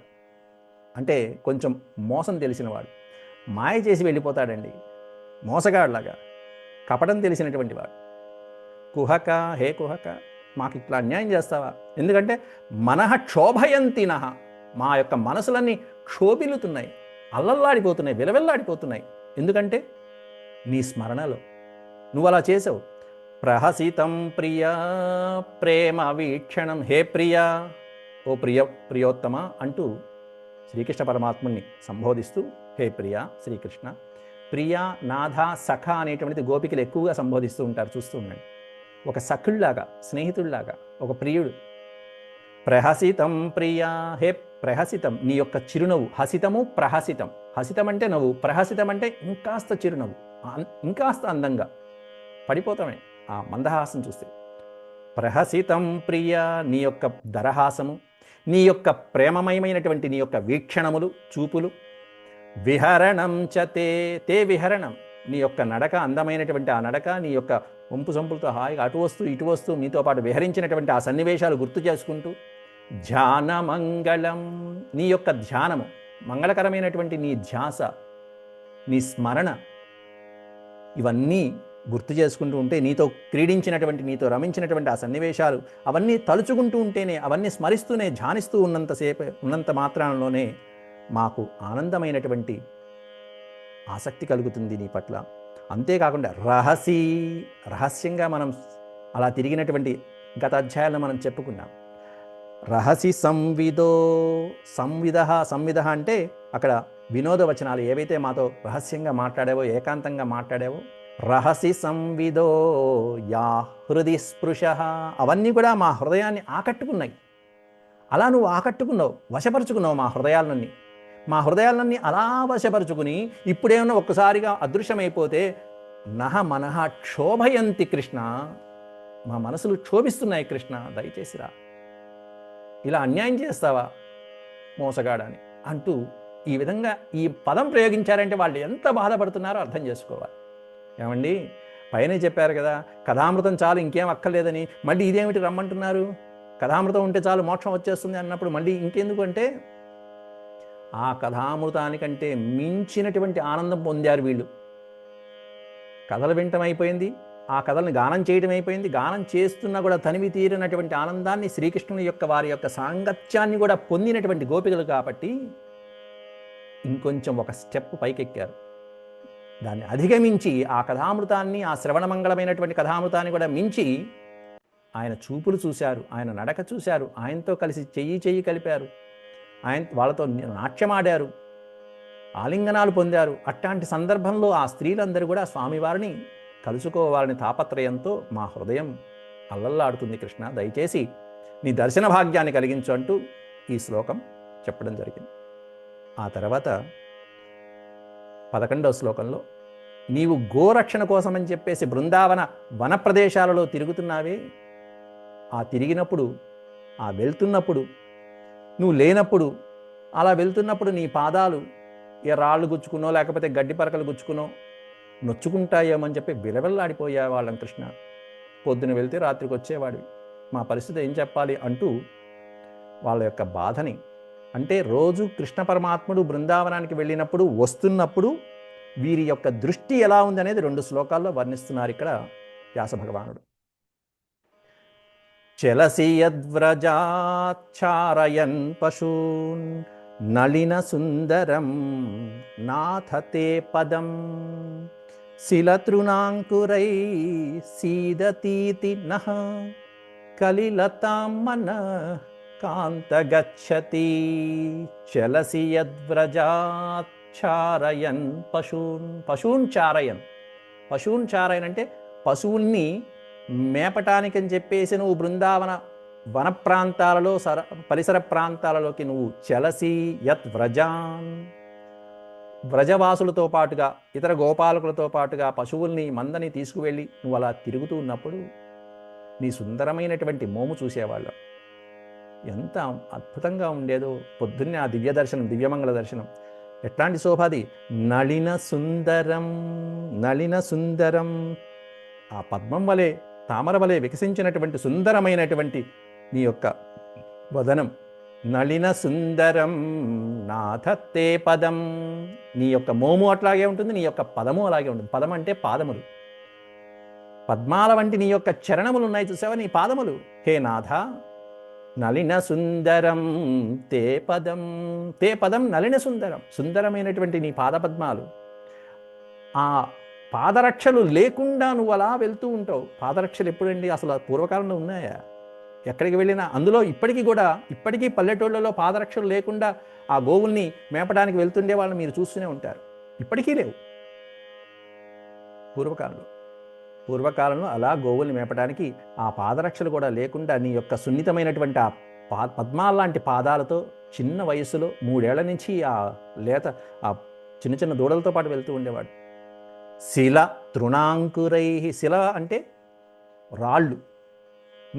అంటే కొంచెం మోసం తెలిసినవాడు, మాయ చేసి వెళ్ళిపోతాడండి, మోసగాడులాగా, కపటం తెలిసినటువంటి వాడు. కుహక, హే కుహక, మాకు ఇట్లా అన్యాయం చేస్తావా? ఎందుకంటే మనః క్షోభయంతినః, మా యొక్క మనసులన్నీ క్షోభిల్లుతున్నాయి, అల్లల్లాడిపోతున్నాయి, విలవెల్లాడిపోతున్నాయి. ఎందుకంటే నీ స్మరణలో నువ్వు అలా చేసావు. ప్రహసితం ప్రియ ప్రేమ వీక్షణం, హే ప్రియ, ఓ ప్రియోత్తమ అంటూ శ్రీకృష్ణ పరమాత్ముని సంబోధిస్తూ, హే ప్రియ శ్రీకృష్ణ. ప్రియ, నాథ, సఖ అనేటువంటిది గోపికలు ఎక్కువగా సంబోధిస్తూ ఉంటారు, చూస్తూ ఉండండి. ఒక సఖుళ్లాగా, స్నేహితుడిలాగా, ఒక ప్రియుడు. ప్రహసితం ప్రియ, హే ప్రహసితం, నీ యొక్క చిరునవ్వు. హసితము, ప్రహసితం. హసితం అంటే నవ్వు, ప్రహసితం అంటే ఇంకాస్త చిరునవ్వు, ఇంకాస్త అందంగా పడిపోతామే ఆ మందహాసం చూస్తే. ప్రహసితం ప్రియ, నీ యొక్క దరహాసము, నీ యొక్క ప్రేమమయమైనటువంటి నీ యొక్క వీక్షణములు, చూపులు. విహరణం చ తే, తే విహరణం, నీ యొక్క నడక, అందమైనటువంటి ఆ నడక, నీ యొక్క వంపు సంపులతో హాయిగా అటు వస్తూ ఇటు వస్తూ మీతో పాటు విహరించినటువంటి ఆ సన్నివేశాలు గుర్తు చేసుకుంటూ. ధ్యానమంగళం, నీ యొక్క ధ్యానము, మంగళకరమైనటువంటి నీ ధ్యాస, నీ స్మరణ, ఇవన్నీ గుర్తు చేసుకుంటూ ఉంటే, నీతో క్రీడించినటువంటి, నీతో రమించినటువంటి ఆ సన్నివేశాలు అవన్నీ తలుచుకుంటూ ఉంటేనే, అవన్నీ స్మరిస్తూనే, ధ్యానిస్తూ ఉన్నంత మాత్రాలలోనే మాకు ఆనందమైనటువంటి ఆసక్తి కలుగుతుంది నీ పట్ల. అంతేకాకుండా రహస్యంగా మనం అలా తిరిగినటువంటి గత అధ్యాయాలను మనం చెప్పుకున్నాం. రహసి సంవిదో, సంవిధ అంటే అక్కడ వినోద వచనాలు ఏవైతే మాతో రహస్యంగా మాట్లాడావో, ఏకాంతంగా మాట్లాడావో, రహసి సంవిదో యా హృది స్పృశః, అవన్నీ కూడా మా హృదయాన్ని ఆకట్టుకున్నాయి. అలా నువ్వు ఆకట్టుకున్నావు, వశపరుచుకున్నావు మా హృదయాలన్నీ అలా వశపరుచుకుని, ఇప్పుడేమన్నా ఒక్కసారిగా అదృశ్యమైపోతే నహ మనః క్షోభయంతి కృష్ణ, మా మనసులు క్షోభిస్తున్నాయి కృష్ణ, దయచేసి రా, ఇలా అన్యాయం చేస్తావా మోసగాడని అంటూ ఈ విధంగా ఈ పదం ప్రయోగించారంటే వాళ్ళు ఎంత బాధపడుతున్నారో అర్థం చేసుకోవాలి. ఏమండి, పైనే చెప్పారు కదా కథామృతం చాలు, ఇంకేం అక్కర్లేదని, మళ్ళీ ఇదేమిటి రమ్మంటున్నారు? కథామృతం ఉంటే చాలు మోక్షం వచ్చేస్తుంది అన్నప్పుడు మళ్ళీ ఇంకెందుకు అంటే, ఆ కథామృతానికంటే మించినటువంటి ఆనందం పొందారు వీళ్ళు. కథలు వినటం అయిపోయింది, ఆ కథలను గానం చేయడం అయిపోయింది, గానం చేస్తున్నా కూడా తనివి తీరినటువంటి ఆనందాన్ని, శ్రీకృష్ణుని యొక్క వారి యొక్క సాంగత్యాన్ని కూడా పొందినటువంటి గోపికలు కాబట్టి ఇంకొంచెం ఒక స్టెప్ పైకెక్కారు. దాన్ని అధిగమించి ఆ కథామృతాన్ని, ఆ శ్రవణమంగళమైనటువంటి కథామృతాన్ని కూడా మించి ఆయన చూపులు చూశారు, ఆయన నడక చూశారు, ఆయనతో కలిసి చెయ్యి కలిపారు, వాళ్ళతో నాట్యమాడారు, ఆలింగనాలు పొందారు. అట్లాంటి సందర్భంలో ఆ స్త్రీలందరూ కూడా స్వామివారిని కలుసుకోవాలని తాపత్రయంతో మా హృదయం అల్లల్లాడుతుంది కృష్ణ, దయచేసి నీ దర్శన భాగ్యాన్ని కలిగించు అంటూ ఈ శ్లోకం చెప్పడం జరిగింది. ఆ తర్వాత 11వ శ్లోకంలో నీవు గోరక్షణ కోసమని చెప్పేసి బృందావన వన ప్రదేశాలలో తిరుగుతున్నావే, ఆ తిరిగినప్పుడు, ఆ వెళ్తున్నప్పుడు, నువ్వు లేనప్పుడు, అలా వెళ్తున్నప్పుడు నీ పాదాలు ఏ రాళ్ళు గుచ్చుకునో లేకపోతే గడ్డి పరకలు గుచ్చుకునో నొచ్చుకుంటాయేమని చెప్పి విలవెల్లాడిపోయే వాళ్ళం కృష్ణ. పొద్దున వెళ్తే రాత్రికి వచ్చేవాడివి, మా పరిస్థితి ఏం చెప్పాలి అంటూ వాళ్ళ యొక్క బాధని, అంటే రోజు కృష్ణ పరమాత్ముడు బృందావనానికి వెళ్ళినప్పుడు వస్తున్నప్పుడు వీరి యొక్క దృష్టి ఎలా ఉంది అనేది 2 శ్లోకాల్లో వర్ణిస్తున్నారు ఇక్కడ వ్యాస భగవానుడు. చలసి యద్వ్రజాచారయన్ పశూన్ నళిన సుందరం నాథతే పదం శిలతృణాంకురై సీదతీతి నః కలిలతాం మన కాంతగచ్చతి. చలసి యద్వ్రజాచారయన్ పశూన్, పశూన్ చారయన్, పశూన్ చారయన్ అంటే పశువుల్ని మేపటానికని చెప్పేసి నువ్వు బృందావన వన ప్రాంతాలలో పరిసర ప్రాంతాలలోకి నువ్వు చలసి యత్ వ్రజాన్, వ్రజవాసులతో పాటుగా ఇతర గోపాలకులతో పాటుగా పశువుల్ని మందని తీసుకువెళ్ళి నువ్వు అలా తిరుగుతూ ఉన్నప్పుడు నీ సుందరమైనటువంటి మోము చూసేవాళ్ళం. ఎంత అద్భుతంగా ఉండేదో పొద్దున్నే ఆ దివ్య దర్శనం, దివ్యమంగళ దర్శనం. ఎట్లాంటి శోభాది, నళిన సుందరం, నళిన సుందరం, ఆ పద్మం వలె తామర వలె వికసించినటువంటి సుందరమైనటువంటి నీ యొక్క వదనం. నళిన సుందరం నాథతే పదం, నీ యొక్క మోము అట్లాగే ఉంటుంది, నీ యొక్క పదము అలాగే ఉంటుంది. పదం అంటే పాదములు, పద్మాల వంటి నీ యొక్క చరణములు ఉన్నాయి చూసావా, నీ పాదములు. హే నాథ, నళిన సుందరం తే పదం, తే పదం నళిన సుందరం, సుందరమైనటువంటి నీ పాదపద్మాలు. ఆ పాదరక్షలు లేకుండా నువ్వు అలా వెళ్తూ ఉంటావు. పాదరక్షలు ఎప్పుడండి అసలు పూర్వకాలంలో ఉన్నాయా? ఎక్కడికి వెళ్ళినా అందులో ఇప్పటికీ పల్లెటూళ్ళలో పాదరక్షలు లేకుండా ఆ గోవుల్ని మేపడానికి వెళ్తుండే వాళ్ళని మీరు చూస్తూనే ఉంటారు. ఇప్పటికీ లేవు. పూర్వకాలంలో అలా గోవుల్ని మేపడానికి ఆ పాదరక్షలు కూడా లేకుండా నీ యొక్క సున్నితమైనటువంటి ఆ పద్మాలాంటి పాదాలతో చిన్న వయసులో 3 ఏళ్ల నుంచి ఆ లేత ఆ చిన్న చిన్న దూడలతో పాటు వెళ్తూ ఉండేవాడు. శిల తృణాంకురై, శిల అంటే రాళ్ళు,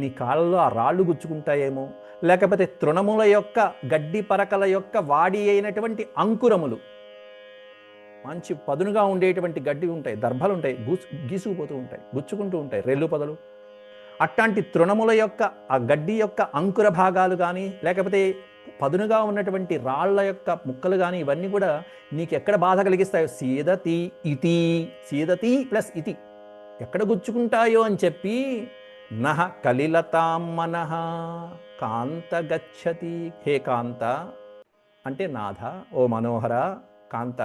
నీ కాళ్ళలో ఆ రాళ్ళు గుచ్చుకుంటాయేమో, లేకపోతే తృణముల యొక్క గడ్డి పరకల యొక్క వాడి అయినటువంటి అంకురములు, మంచి పదునుగా ఉండేటువంటి గడ్డి ఉంటాయి, దర్భలు ఉంటాయి, గీసుకుపోతూ ఉంటాయి, గుచ్చుకుంటూ ఉంటాయి, రెల్లు పొదలు. అట్లాంటి తృణముల యొక్క ఆ గడ్డి యొక్క అంకుర భాగాలు కానీ లేకపోతే పదునుగా ఉన్నటువంటి రాళ్ల యొక్క ముక్కలు కానీ ఇవన్నీ కూడా నీకు ఎక్కడ బాధ కలిగిస్తాయో, సీదతి ఇతి, సీదతి ప్లస్ ఇతి, ఎక్కడ గుచ్చుకుంటాయో అని చెప్పి నహ కలిలతాం మనః కాంత గచ్చతి. హే కాంత అంటే నాథ, ఓ మనోహర. కాంత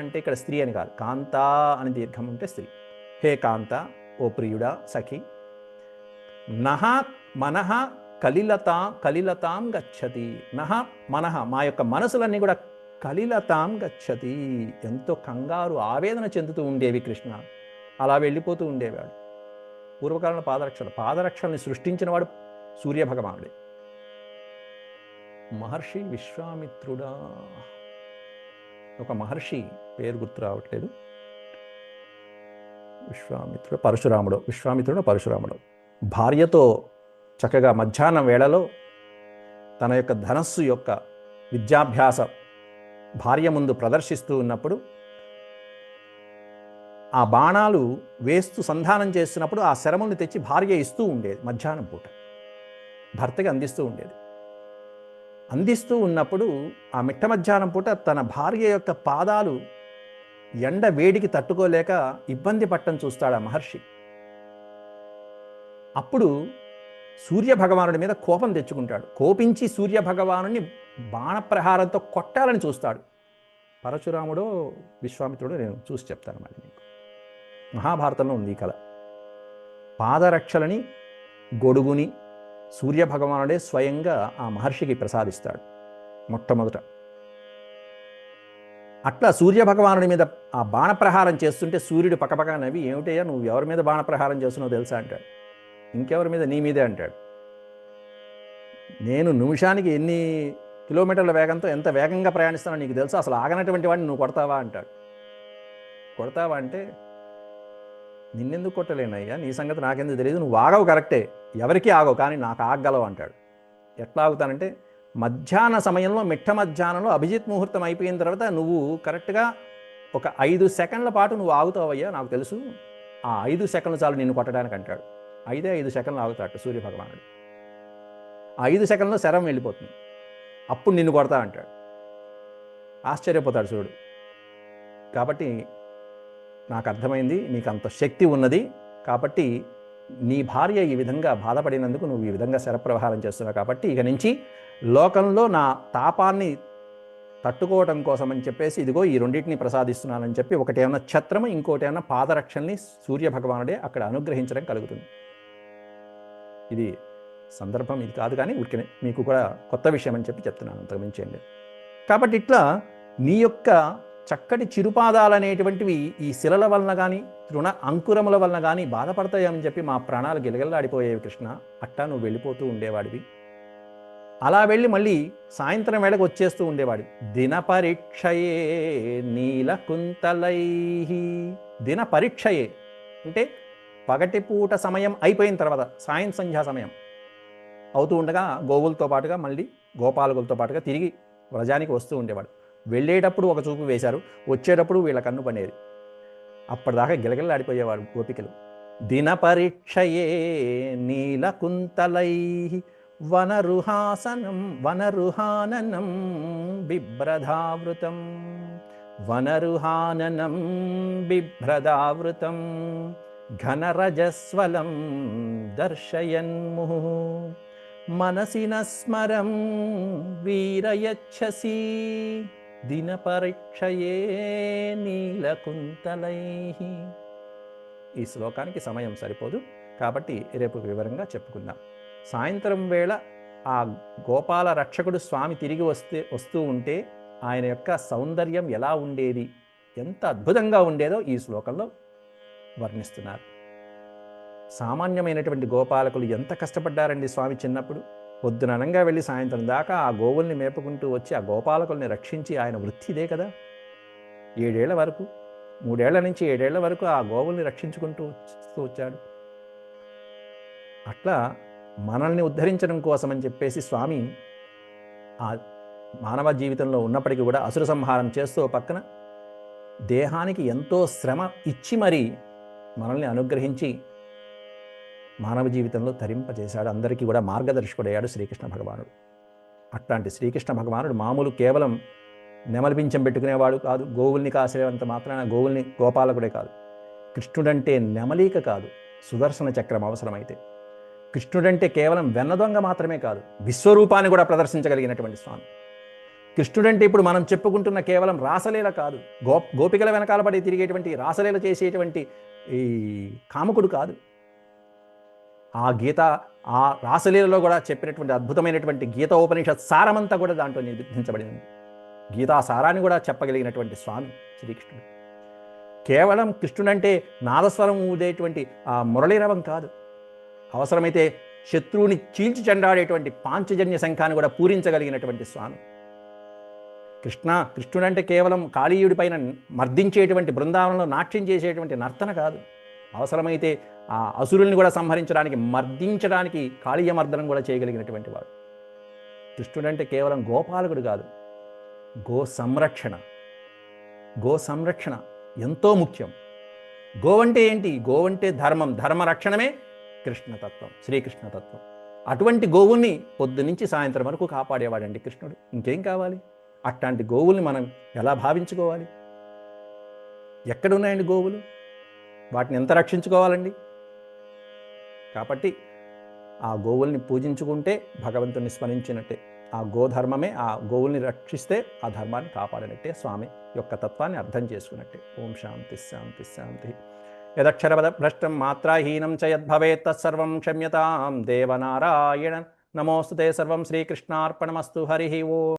అంటే ఇక్కడ స్త్రీ అని కాదు, కాంత అని దీర్ఘం ఉంటే స్త్రీ. హే కాంత, ఓ ప్రియుడా, సఖి. నహ మనః కలిలతాం గచ్చతి. నహ మనః, మా యొక్క మనసులన్నీ కూడా కలిలతాం గచ్చతి, ఎంతో కంగారు ఆవేదన చెందుతూ ఉండేవి కృష్ణ, అలా వెళ్ళిపోతూ ఉండేవాడు. పూర్వకాలంలో పాదరక్షల్ని సృష్టించిన వాడు సూర్యభగవానుడే. మహర్షి విశ్వామిత్రుడా, ఒక మహర్షి పేరు గుర్తు రావట్లేదు, విశ్వామిత్రుడు పరశురాముడు భార్యతో చక్కగా మధ్యాహ్నం వేళలో తన యొక్క ధనస్సు యొక్క విద్యాభ్యాస భార్య ముందు ప్రదర్శిస్తూ ఉన్నప్పుడు ఆ బాణాలు వేస్తూ సంధానం చేస్తున్నప్పుడు ఆ శరముల్ని తెచ్చి భార్య ఇస్తూ ఉండేది. మధ్యాహ్నం పూట భర్తకి అందిస్తూ ఉండేది. అందిస్తూ ఉన్నప్పుడు ఆ మిట్ట మధ్యాహ్నం పూట తన భార్య యొక్క పాదాలు ఎండ వేడికి తట్టుకోలేక ఇబ్బంది పట్టం చూస్తాడు ఆ మహర్షి. అప్పుడు సూర్యభగవానుడి మీద కోపం తెచ్చుకుంటాడు. కోపించి సూర్యభగవానుని బాణప్రహారంతో కొట్టాలని చూస్తాడు. పరశురాముడో విశ్వామిత్రుడో నేను చూసి చెప్తాను మళ్ళీ మీకు. మహాభారతంలో ఉంది ఈ కథ. పాదరక్షలని, గొడుగుని సూర్యభగవానుడే స్వయంగా ఆ మహర్షికి ప్రసాదిస్తాడు మొట్టమొదట. అట్లా సూర్యభగవానుడి మీద ఆ బాణప్రహారం చేస్తుంటే సూర్యుడు పక్కపక్క నవ్వి, ఏమిటయ్యా నువ్వు ఎవరి మీద బాణప్రహారం చేస్తున్నావు తెలుసా అంటాడు. ఇంకెవరి మీద, నీ మీదే అంటాడు. నేను నిమిషానికి ఎన్ని కిలోమీటర్ల వేగంతో ఎంత వేగంగా ప్రయాణిస్తానో నీకు తెలుసా, అసలు ఆగనటువంటి వాడిని నువ్వు కొడతావా అంటాడు. కొడతావా అంటే, నిన్నెందుకు కొట్టలేనయ్యా, నీ సంగతి నాకెందుకు తెలియదు, నువ్వు ఆగవు కరెక్టే, ఎవరికి ఆగవు, కానీ నాకు ఆగగలవు అంటాడు. ఎట్లా ఆగుతానంటే, మధ్యాహ్న సమయంలో, మిట్ట మధ్యాహ్నంలో అభిజిత్ ముహూర్తం అయిపోయిన తర్వాత నువ్వు కరెక్ట్గా ఒక 5 సెకండ్ల పాటు నువ్వు ఆగుతావయ్యా, నాకు తెలుసు, ఆ 5 సెకండ్లు చాలు నిన్ను కొట్టడానికి అంటాడు. 5 సెకండ్లు ఆగుతాడు సూర్యభగవానుడు. ఆ 5 సెకండ్లో శరం వెళ్ళిపోతుంది, అప్పుడు నిన్ను కొడతా అంటాడు. ఆశ్చర్యపోతాడు సూర్యుడు. కాబట్టి నాకు అర్థమైంది, నీకు అంత శక్తి ఉన్నది, కాబట్టి నీ భార్య ఈ విధంగా బాధపడినందుకు నువ్వు ఈ విధంగా శరప్రవహారం చేస్తున్నావు, కాబట్టి ఇక నుంచి లోకంలో నా తాపాన్ని తట్టుకోవటం కోసం అని చెప్పేసి ఇదిగో ఈ రెండింటిని ప్రసాదిస్తున్నానని చెప్పి, ఒకటేమన్నా ఛత్రము, ఇంకోటేమన్నా పాదరక్షల్ని సూర్యభగవానుడే అక్కడ అనుగ్రహించడం కలుగుతుంది. ఇది సందర్భం ఇది కాదు, కానీ ఉడికనే మీకు కూడా కొత్త విషయం అని చెప్పి చెప్తున్నాను, అంతకుమించి ఏం లేదు. కాబట్టి ఇట్లా నీ యొక్క చక్కటి చిరుపాదాలు అనేటువంటివి ఈ శిలల వలన కానీ తృణ అంకురముల వలన కానీ బాధపడతాయని చెప్పి మా ప్రాణాలు గిలగిల్లాడిపోయేవి కృష్ణ. అట్టా నువ్వు వెళ్ళిపోతూ ఉండేవాడివి. అలా వెళ్ళి మళ్ళీ సాయంత్రం వేళకు వచ్చేస్తూ ఉండేవాడు. దిన పరీక్షయే నీలకుంతలై. దిన పరీక్షయే అంటే పగటిపూట సమయం అయిపోయిన తర్వాత సంధ్యా సమయం అవుతూ ఉండగా గోవులతో పాటుగా మళ్ళీ గోపాలకులతో పాటుగా తిరిగి వ్రజానికి వస్తూ ఉండేవాడు. వెళ్ళేటప్పుడు ఒక చూపు వేశారు, వచ్చేటప్పుడు వీళ్ళ కన్ను పనేది. అప్పటిదాకా గిలగిల్లాడిపోయేవాడు గోపికలు. దిన పరీక్షయే నీలకుంతలై వనరుహాసనం వనరుహాననం బిభ్రదావృతం వనరుహాననం బిభ్రదావృతం ఘనరజస్వలం దర్శయన్ముహు మనసి నస్మరం వీరయచ్చసి దిన పరీక్షయే నీలకుంతలై. ఈ శ్లోకానికి సమయం సరిపోదు కాబట్టి రేపు వివరంగా చెప్పుకుందాం. సాయంత్రం వేళ ఆ గోపాల రక్షకుడు స్వామి తిరిగి వస్తూ ఉంటే ఆయన యొక్క సౌందర్యం ఎలా ఉండేది, ఎంత అద్భుతంగా ఉండేదో ఈ శ్లోకంలో వర్ణిస్తున్నారు. సామాన్యమైనటువంటి గోపాలకులు ఎంత కష్టపడ్డారండి స్వామి చిన్నప్పుడు. పొద్దుననంగా వెళ్ళి సాయంత్రం దాకా ఆ గోవుల్ని మేపుకుంటూ వచ్చి ఆ గోపాలకుల్ని రక్షించి ఆయన వృత్తి ఇదే కదా. 7 ఏళ్ల వరకు, 3 ఏళ్ల నుంచి 7 ఏళ్ల వరకు ఆ గోవుల్ని రక్షించుకుంటూ వచ్చాడు. అట్లా మనల్ని ఉద్ధరించడం కోసమని చెప్పేసి స్వామి ఆ మానవ జీవితంలో ఉన్నప్పటికీ కూడా అసుర సంహారం చేస్తూ పక్కన దేహానికి ఎంతో శ్రమ ఇచ్చి మరీ మనల్ని అనుగ్రహించి మానవ జీవితంలో తరింపజేశాడు. అందరికీ కూడా మార్గదర్శకుడయ్యాడు శ్రీకృష్ణ భగవానుడు. అట్లాంటి శ్రీకృష్ణ భగవానుడు మామూలు కేవలం నెమలిపించం పెట్టుకునేవాడు కాదు, గోవుల్ని కాసేంత మాత్రాన గోవుల్ని గోపాలకుడే కాదు. కృష్ణుడంటే నెమలీక కాదు, సుదర్శన చక్రం అవసరమైతే. కృష్ణుడంటే కేవలం వెన్నదొంగ మాత్రమే కాదు, విశ్వరూపాన్ని కూడా ప్రదర్శించగలిగినటువంటి స్వామి. కృష్ణుడంటే ఇప్పుడు మనం చెప్పుకుంటున్న కేవలం రాసలీల కాదు, గోపికల వెనకాల పడి తిరిగేటువంటి రాసలీల చేసేటువంటి ఈ కాముకుడు కాదు. ఆ రాసలీలలో కూడా చెప్పినటువంటి అద్భుతమైనటువంటి గీతోపనిషత్ సారమంతా కూడా దాంట్లో నిర్మించబడింది. గీతా సారాన్ని కూడా చెప్పగలిగినటువంటి స్వామి శ్రీకృష్ణుడు. కేవలం కృష్ణుడంటే నాదస్వరం ఊదేటువంటి ఆ మురళీరవం కాదు, అవసరమైతే శత్రువుని చీల్చి చెండాడేటువంటి పాంచజన్య శంఖాన్ని కూడా పూరించగలిగినటువంటి స్వామి. కృష్ణుడంటే కేవలం కాళీయుడి పైన మర్దించేటువంటి, బృందావనంలో నాట్యం చేసేటువంటి నర్తన కాదు, అవసరమైతే ఆ అసురుల్ని కూడా సంహరించడానికి, మర్దించడానికి కాళీయ మర్దనం కూడా చేయగలిగినటువంటి వాడు. కృష్ణుడంటే కేవలం గోపాలకుడు కాదు, గో సంరక్షణ ఎంతో ముఖ్యం. గోవంటే ఏంటి? గోవంటే ధర్మం, ధర్మరక్షణమే కృష్ణతత్వం, శ్రీకృష్ణతత్వం. అటువంటి గోవుల్ని పొద్దునుంచి సాయంత్రం వరకు కాపాడేవాడండి కృష్ణుడు. ఇంకేం కావాలి? అట్లాంటి గోవుల్ని మనం ఎలా భావించుకోవాలి? ఎక్కడున్నాయండి గోవులు? వాటిని ఎంత రక్షించుకోవాలండి? కాబట్టి ఆ గోవుల్ని పూజించుకుంటే భగవంతుని స్మరించినట్టే. ఆ గోధర్మమే, ఆ గోవుల్ని రక్షిస్తే ఆ ధర్మాన్ని కాపాడినట్టే, స్వామి యొక్క తత్వాన్ని అర్థం చేసుకున్నట్టే. ఓం శాంతి శాంతి శాంతి. యదక్షరపదభ్రష్టం మాత్రాహీనం చ యద్భవేత్ తత్సర్వం క్షమ్యతాం దేవనారాయణ నమోస్తుతే. సర్వం శ్రీకృష్ణార్పణమస్తు. హరి ఓం.